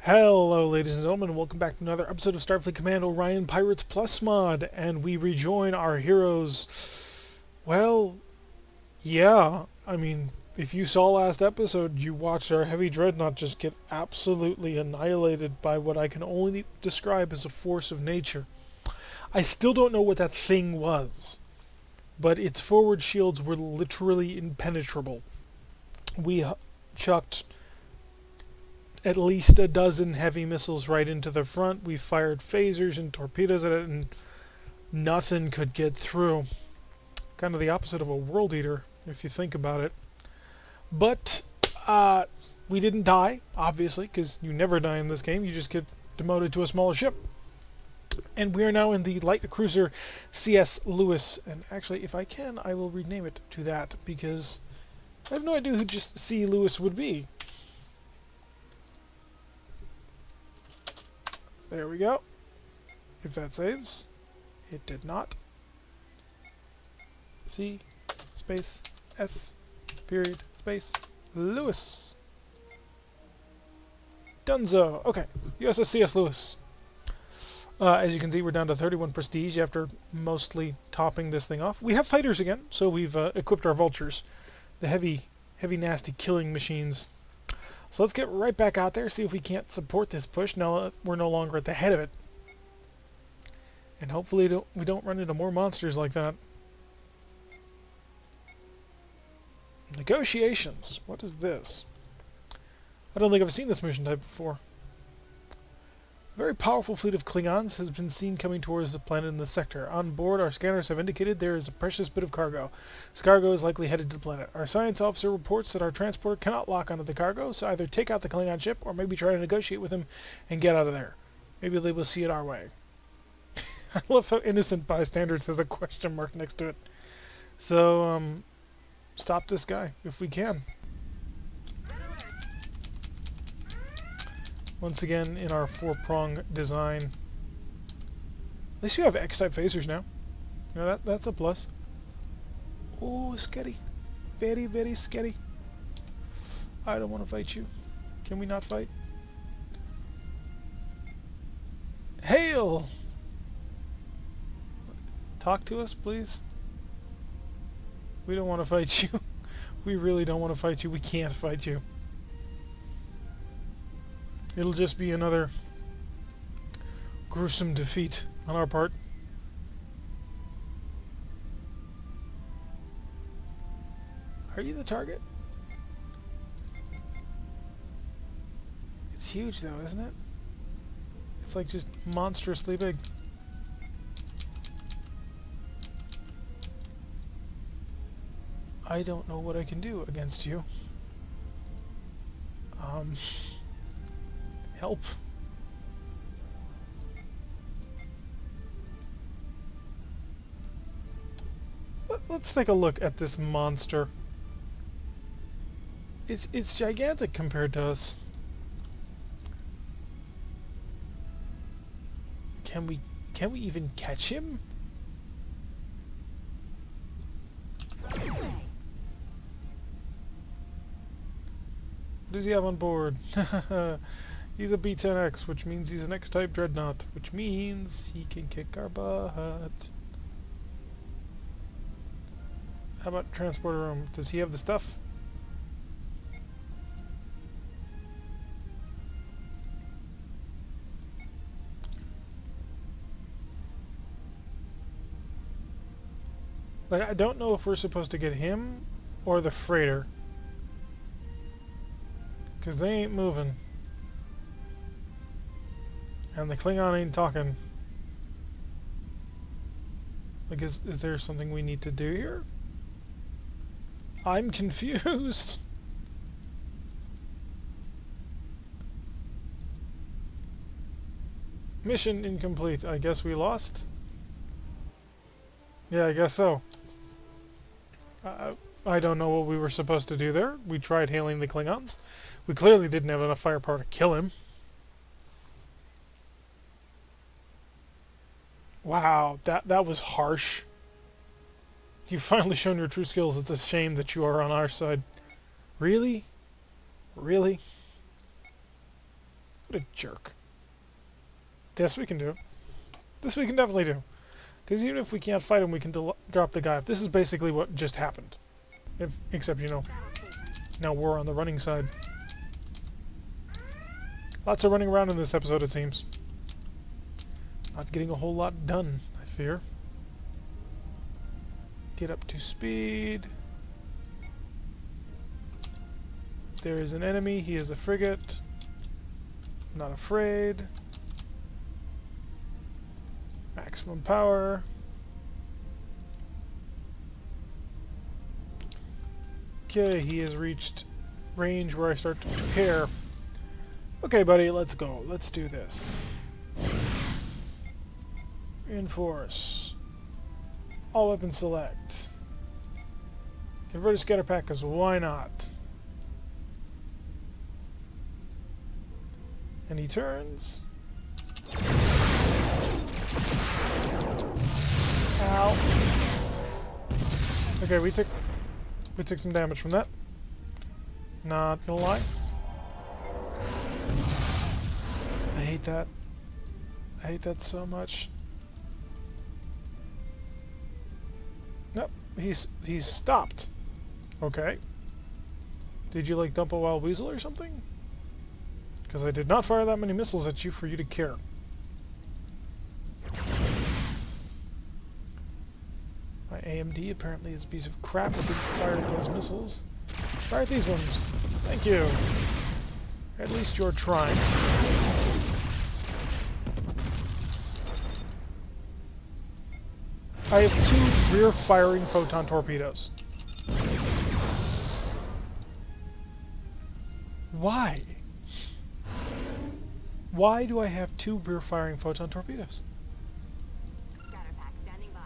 Hello, ladies and gentlemen, and welcome back to another episode of Starfleet Command Orion Pirates Plus mod, and we rejoin our heroes. Well, yeah, I mean, if you saw last episode, you watched our heavy dreadnought just get absolutely annihilated by what I can only describe as a force of nature. I still don't know what that thing was, but its forward shields were literally impenetrable. We chucked at least a dozen heavy missiles right into the front. We fired phasers and torpedoes at it, and nothing could get through. Kind of the opposite of a world eater, if you think about it. But we didn't die, obviously, because you never die in this game. You just get demoted to a smaller ship. And we are now in the light cruiser C.S. Lewis. And actually, if I can, I will rename it to that, because I have no idea who just C. Lewis would be. There we go. If that saves. It did not. C, space, S, period, space, Lewis. Dunzo. Okay. USS C.S. Lewis. As you can see, we're down to 31 prestige after mostly topping this thing off. We have fighters again, so we've equipped our vultures. The heavy, nasty killing machines. So let's get right back out there, see if we can't support this push now that we're no longer at the head of it. And hopefully we don't run into more monsters like that. Negotiations. What is this? I don't think I've seen this mission type before. A very powerful fleet of Klingons has been seen coming towards the planet in this sector. On board, our scanners have indicated there is a precious bit of cargo. This cargo is likely headed to the planet. Our science officer reports that our transporter cannot lock onto the cargo, so either take out the Klingon ship or maybe try to negotiate with him and get out of there. Maybe they will see it our way. I love how innocent bystanders has a question mark next to it. So, stop this guy if we can. Once again, in our four-prong design. At least we have X-type phasers now. You know, that's a plus. Oh, scary. Very, very scary. I don't want to fight you. Can we not fight? Hail! Talk to us, please. We don't want to fight you. We really don't want to fight you. We can't fight you. It'll just be another gruesome defeat on our part. Are you the target? It's huge though, isn't it? It's like just monstrously big. I don't know what I can do against you. Help. Let's take a look at this monster. It's gigantic compared to us. Can we even catch him? What does he have on board? He's a B-10X, which means he's an X-type dreadnought, which means he can kick our butt. How about transporter room? Does he have the stuff? Like, I don't know if we're supposed to get him or the freighter, because they ain't moving. And the Klingon ain't talking. Like, is there something we need to do here? I'm confused. Mission incomplete. I guess we lost? Yeah, I guess so. I don't know what we were supposed to do there. We tried hailing the Klingons. We clearly didn't have enough firepower to kill him. Wow, that was harsh. You've finally shown your true skills. It's a shame that you are on our side. Really? Really? What a jerk. This we can do. This we can definitely do. Because even if we can't fight him, we can drop the guy. This is basically what just happened. Except, you know, now we're on the running side. Lots of running around in this episode, it seems. Not getting a whole lot done, I fear. Get up to speed. There is an enemy. He is a frigate. Not afraid. Maximum power. Okay, he has reached range where I start to care. Okay, buddy, let's go. Let's do this. Reinforce. All weapons select. Convert a scatter pack, because why not? And he turns. Ow. Okay, we took some damage from that. Not gonna lie. I hate that. I hate that so much. Nope, he's stopped. Okay. Did you like dump a wild weasel or something? Because I did not fire that many missiles at you for you to care. My AMD apparently is a piece of crap. I didn't fire at those missiles. Fire at these ones. Thank you. At least you're trying. I have 2 rear-firing photon torpedoes. Why? Why do I have 2 rear-firing photon torpedoes? Scatter pack standing by.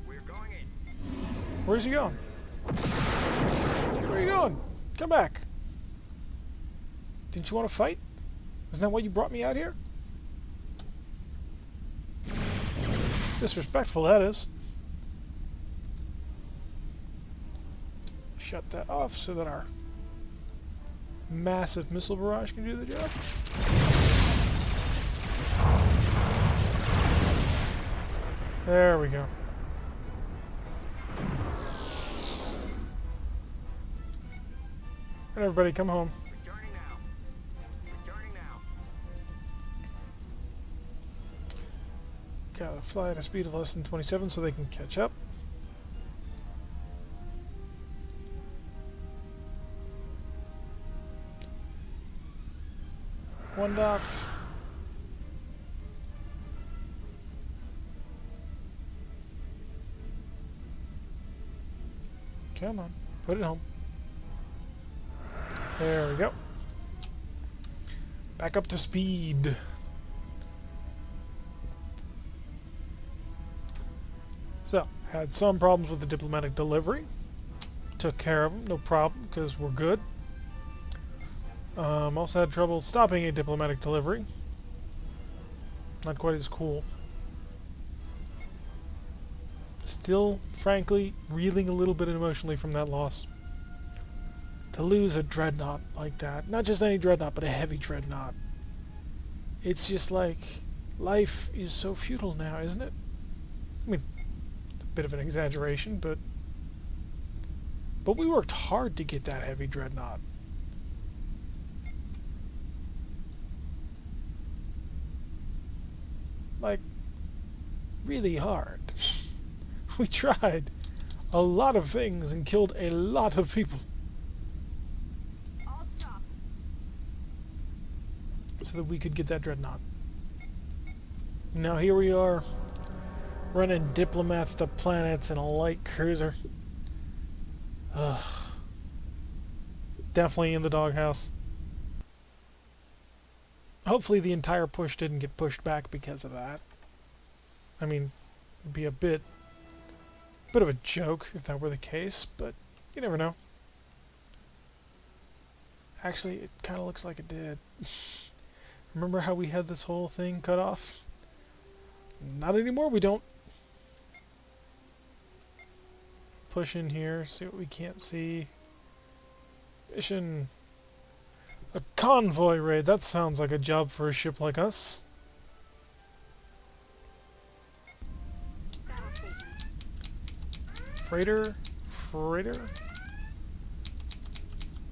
We're going in. Where's he going? Where are you going? Come back. Didn't you want to fight? Isn't that why you brought me out here? Disrespectful, that is. Shut that off so that our massive missile barrage can do the job. There we go. And everybody come home. Returning now. Returning now. Gotta fly at a speed of less than 27 so they can catch up. One docked. Come on, put it home. There we go. Back up to speed. So, had some problems with the diplomatic delivery. Took care of them, no problem, because we're good. Also had trouble stopping a diplomatic delivery. Not quite as cool. Still, frankly, reeling a little bit emotionally from that loss. To lose a dreadnought like that, not just any dreadnought, but a heavy dreadnought. It's just like, life is so futile now, isn't it? I mean, it's a bit of an exaggeration, but we worked hard to get that heavy dreadnought. Like, really hard. We tried a lot of things and killed a lot of people. All stop. So that we could get that dreadnought. Now here we are, running diplomats to planets in a light cruiser. Ugh. Definitely in the doghouse. Hopefully the entire push didn't get pushed back because of that. I mean, it'd be a bit of a joke if that were the case, but you never know. Actually, it kind of looks like it did. Remember how we had this whole thing cut off? Not anymore, we don't. push in here, see what we can't see. Mission. A convoy raid. That sounds like a job for a ship like us. Battle stations. Freighter. Freighter.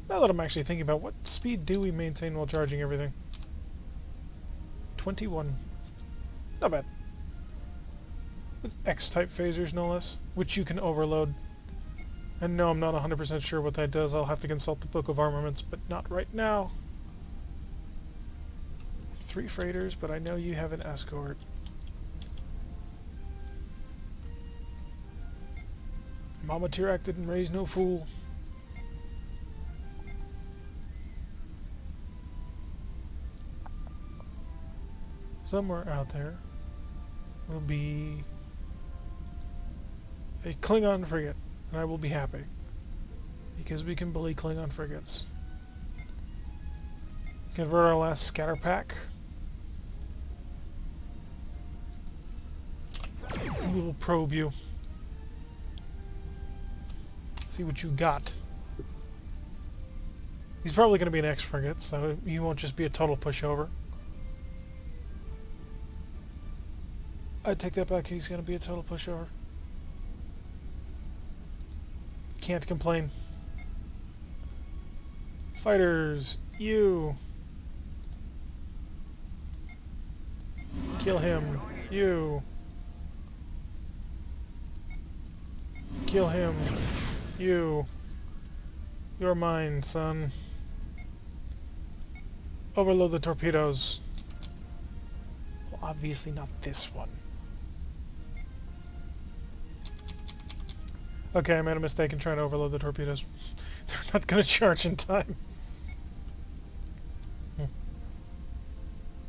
Now that I'm actually thinking about what speed do we maintain while charging everything? 21. Not bad. With X-type phasers, no less, which you can overload. And no, I'm not 100% sure what that does. I'll have to consult the Book of Armaments, but not right now. 3 freighters, but I know you have an escort. Mama Tirak didn't raise no fool. Somewhere out there will be a Klingon frigate, and I will be happy, because we can bully Klingon frigates. Convert our last scatter pack. We will probe you. See what you got. He's probably going to be an X-frigate, so he won't just be a total pushover. I take that back, he's going to be a total pushover. Can't complain. Fighters, you. Kill him, you. Kill him, you. You're mine, son. Overload the torpedoes. Well, obviously not this one. Okay, I made a mistake in trying to overload the torpedoes. They're not going to charge in time.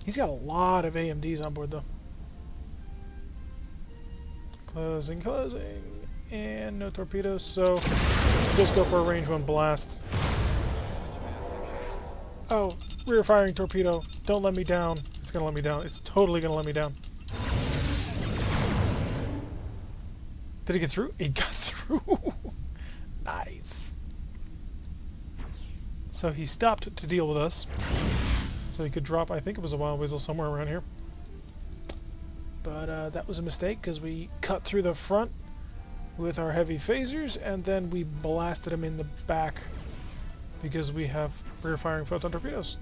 He's got a lot of AMDs on board, though. Closing, closing. And no torpedoes, so just go for a range 1 blast. Oh, rear firing torpedo. Don't let me down. It's going to let me down. It's totally going to let me down. Did he get through? He got through. Nice. So he stopped to deal with us. So he could drop, I think it was a wild weasel somewhere around here. But that was a mistake because we cut through the front with our heavy phasers and then we blasted him in the back because we have rear firing photon torpedoes.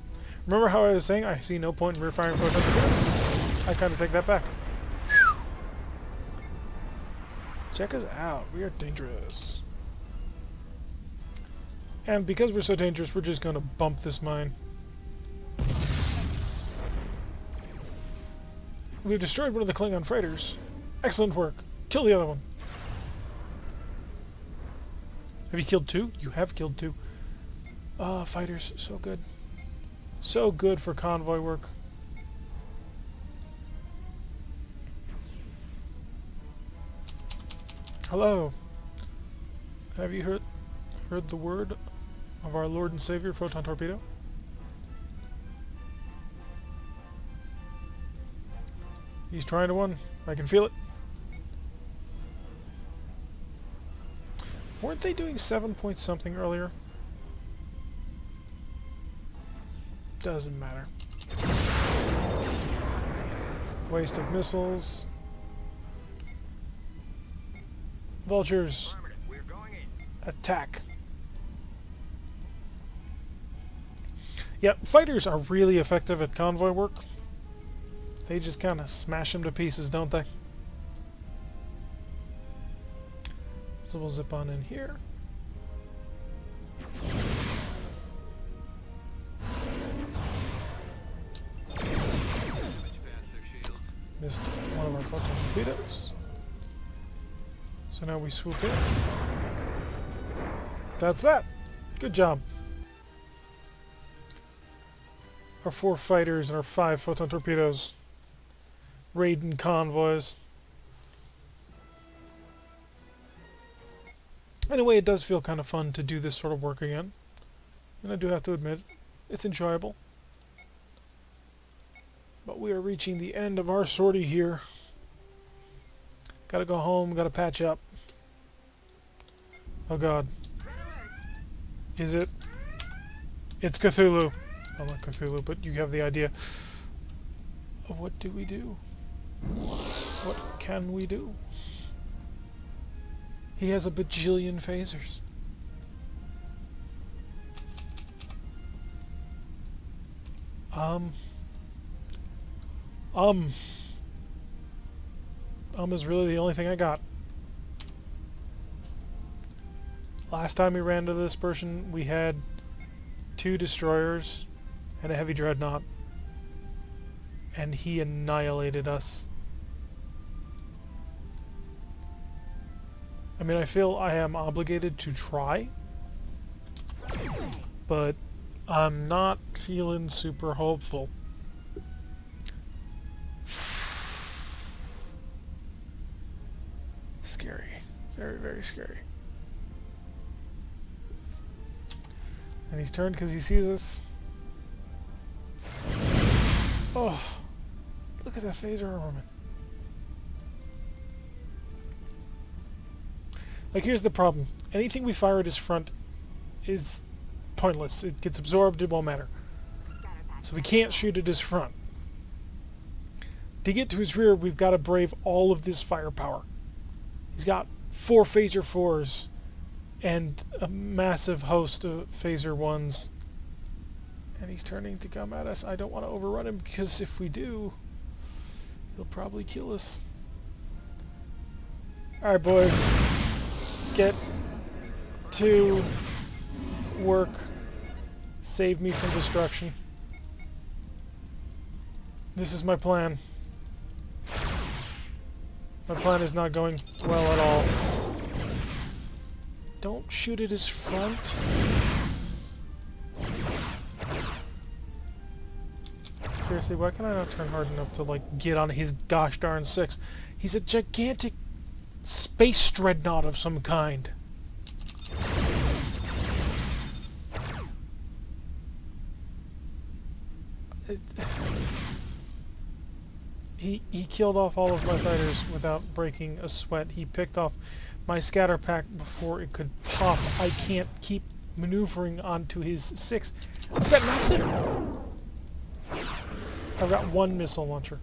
Remember how I was saying I see no point in rear firing photon torpedoes? I kind of take that back. Check us out. We are dangerous. And because we're so dangerous, we're just going to bump this mine. We've destroyed one of the Klingon freighters. Excellent work. Kill the other one. Have you killed 2? You have killed 2. Fighters. So good. So good for convoy work. Hello. Have you heard the word of our Lord and Savior, Photon Torpedo? He's trying to win. I can feel it. Weren't they doing 7 point something earlier? Doesn't matter. Waste of missiles. Vultures, We're going in. attack. Yeah, fighters are really effective at convoy work. They just kind of smash them to pieces, don't they? So we'll zip on in here. Missed one of our photon torpedoes. So now we swoop in. That's that. Good job. Our 4 fighters and our 5 photon torpedoes. Raiding convoys. Anyway, it does feel kind of fun to do this sort of work again. And I do have to admit, it's enjoyable. But we are reaching the end of our sortie here. Gotta go home, gotta patch up. Oh god. Red alert. Is it? It's Cthulhu. Well, not Cthulhu, but you have the idea. What do we do? What can we do? He has a bajillion phasers. Is really the only thing I got. Last time we ran into this person, we had 2 destroyers and a heavy dreadnought. And he annihilated us. I mean, I feel I am obligated to try, but I'm not feeling super hopeful. Scary. Very, very scary. And he's turned because he sees us. Oh, look at that phaser armament. Like, here's the problem. Anything we fire at his front is pointless. It gets absorbed, it won't matter. So we can't shoot at his front. To get to his rear, we've got to brave all of this firepower. He's got 4 phaser 4s and a massive host of phaser 1s. And he's turning to come at us. I don't want to overrun him, because if we do, he'll probably kill us. Alright, boys. Get to work. Save me from destruction. This is my plan. My plan is not going well at all. Don't shoot at his front. Seriously, why can I not turn hard enough to, like, get on his gosh darn 6? He's a gigantic space dreadnought of some kind. He killed off all of my fighters without breaking a sweat. He picked off my scatter pack before it could pop. I can't keep maneuvering onto his 6. I've got nothing! I've got 1 missile launcher.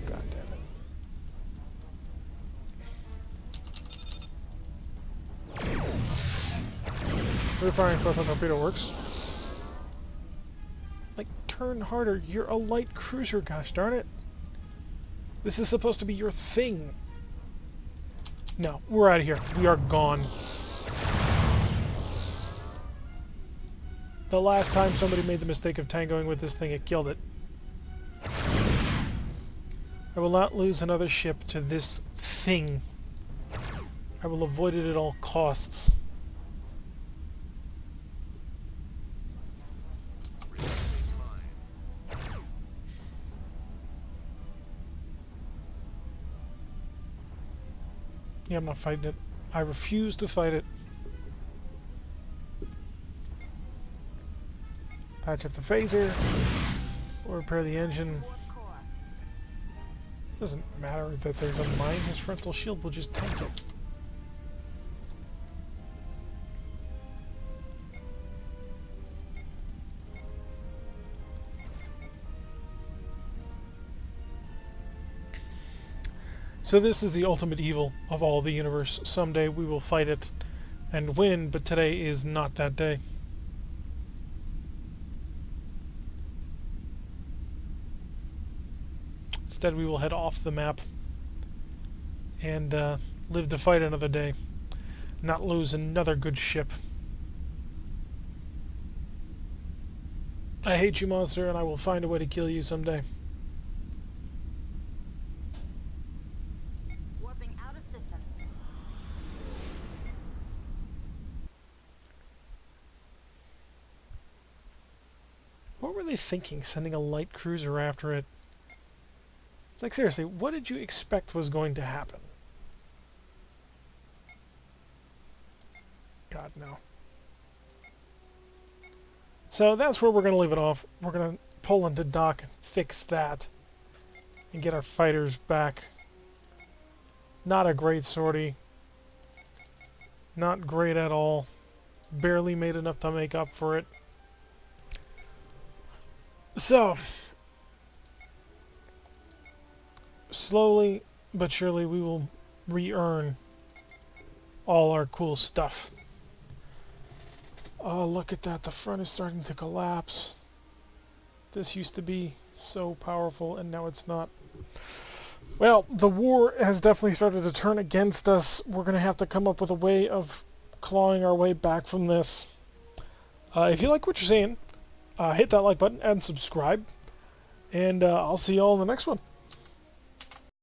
God damn it. Refiring photon torpedo works. Like, turn harder. You're a light cruiser, gosh darn it. This is supposed to be your thing. No, we're out of here. We are gone. The last time somebody made the mistake of tangoing with this thing, it killed it. I will not lose another ship to this thing. I will avoid it at all costs. Yeah, I'm not fighting it. I refuse to fight it. Patch up the phaser, or repair the engine. Doesn't matter that there's a mine. His frontal shield will just tank it. So this is the ultimate evil of all the universe. Someday we will fight it and win, but today is not that day. Instead, we will head off the map and live to fight another day. Not lose another good ship. I hate you, monster, and I will find a way to kill you someday. Warping out of system. What were they thinking, sending a light cruiser after it? It's like, seriously, what did you expect was going to happen? God, no. So that's where we're going to leave it off. We're going to pull into dock and fix that. And get our fighters back. Not a great sortie. Not great at all. Barely made enough to make up for it. So, slowly but surely we will re-earn all our cool stuff. Oh, look at that. The front is starting to collapse. This used to be so powerful, and now it's not. Well, the war has definitely started to turn against us. We're going to have to come up with a way of clawing our way back from this. If you like what you're seeing, hit that like button and subscribe. And I'll see you all in the next one.